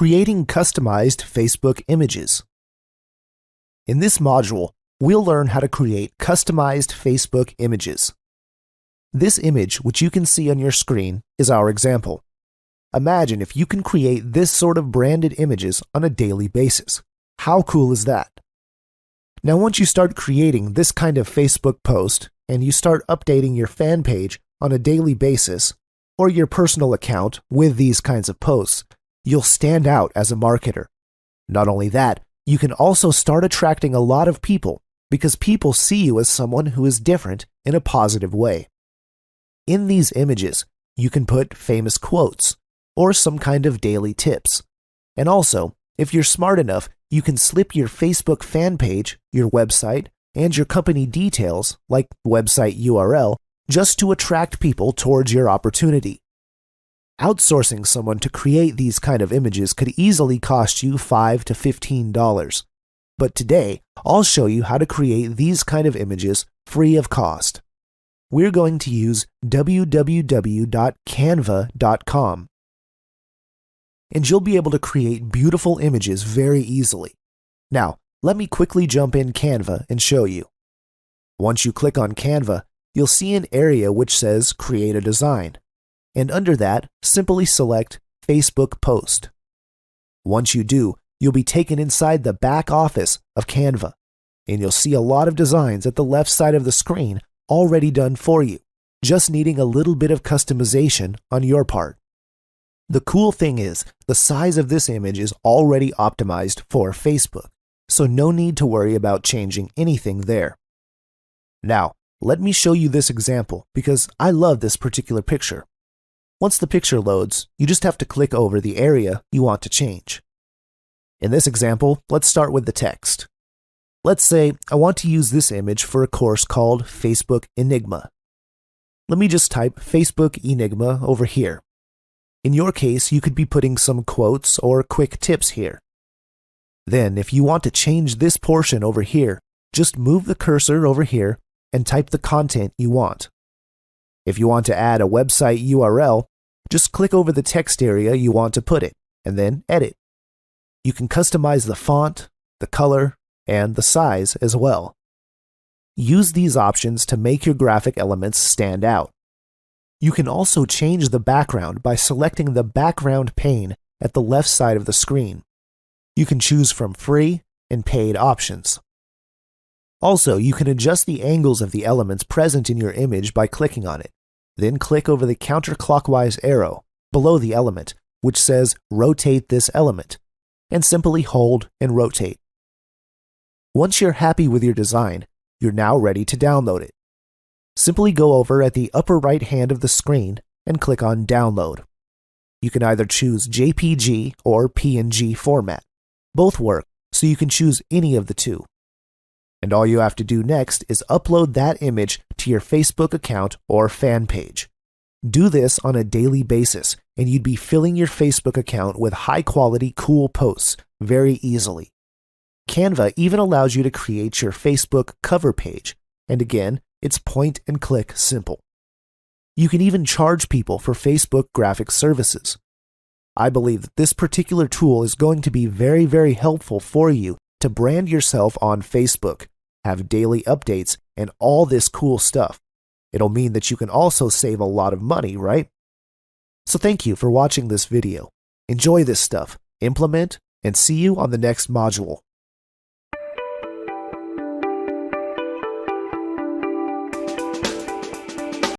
Creating customized Facebook images. In this module, we'll learn how to create customized Facebook images. This image, which you can see on your screen, is our example. Imagine if you can create this sort of branded images on a daily basis. How cool is that? Now, once you start creating this kind of Facebook post and you start updating your fan page on a daily basis, or your personal account with these kinds of posts, you'll stand out as a marketer. Not only that, you can also start attracting a lot of people because people see you as someone who is different in a positive way. In these images, you can put famous quotes or some kind of daily tips. And also, if you're smart enough, you can slip your Facebook fan page, your website, and your company details, like website URL, just to attract people towards your opportunity. Outsourcing someone to create these kind of images could easily cost you $5 to $15. But today, I'll show you how to create these kind of images free of cost. We're going to use www.canva.com. And you'll be able to create beautiful images very easily. Now, let me quickly jump in Canva and show you. Once you click on Canva, you'll see an area which says Create a Design. And under that, simply select Facebook Post. Once you do, you'll be taken inside the back office of Canva, and you'll see a lot of designs at the left side of the screen already done for you, just needing a little bit of customization on your part. The cool thing is, the size of this image is already optimized for Facebook, so no need to worry about changing anything there. Now, let me show you this example because I love this particular picture. Once the picture loads, you just have to click over the area you want to change. In this example, let's start with the text. Let's say I want to use this image for a course called Facebook Enigma. Let me just type Facebook Enigma over here. In your case, you could be putting some quotes or quick tips here. Then, if you want to change this portion over here, just move the cursor over here and type the content you want. If you want to add a website URL, just click over the text area you want to put it, and then edit. You can customize the font, the color, and the size as well. Use these options to make your graphic elements stand out. You can also change the background by selecting the background pane at the left side of the screen. You can choose from free and paid options. Also, you can adjust the angles of the elements present in your image by clicking on it. Then click over the counterclockwise arrow below the element, which says Rotate this element, and simply hold and rotate. Once you're happy with your design, you're now ready to download it. Simply go over at the upper right hand of the screen and click on Download. You can either choose JPG or PNG format. Both work, so you can choose any of the two. And all you have to do next is upload that image to your Facebook account or fan page. Do this on a daily basis, and you'd be filling your Facebook account with high-quality, cool posts very easily. Canva even allows you to create your Facebook cover page, and again, it's point-and-click simple. You can even charge people for Facebook graphic services. I believe that this particular tool is going to be very, very helpful for you to brand yourself on Facebook, have daily updates, and all this cool stuff. It'll mean that you can also save a lot of money, right? So thank you for watching this video. Enjoy this stuff, implement, and see you on the next module.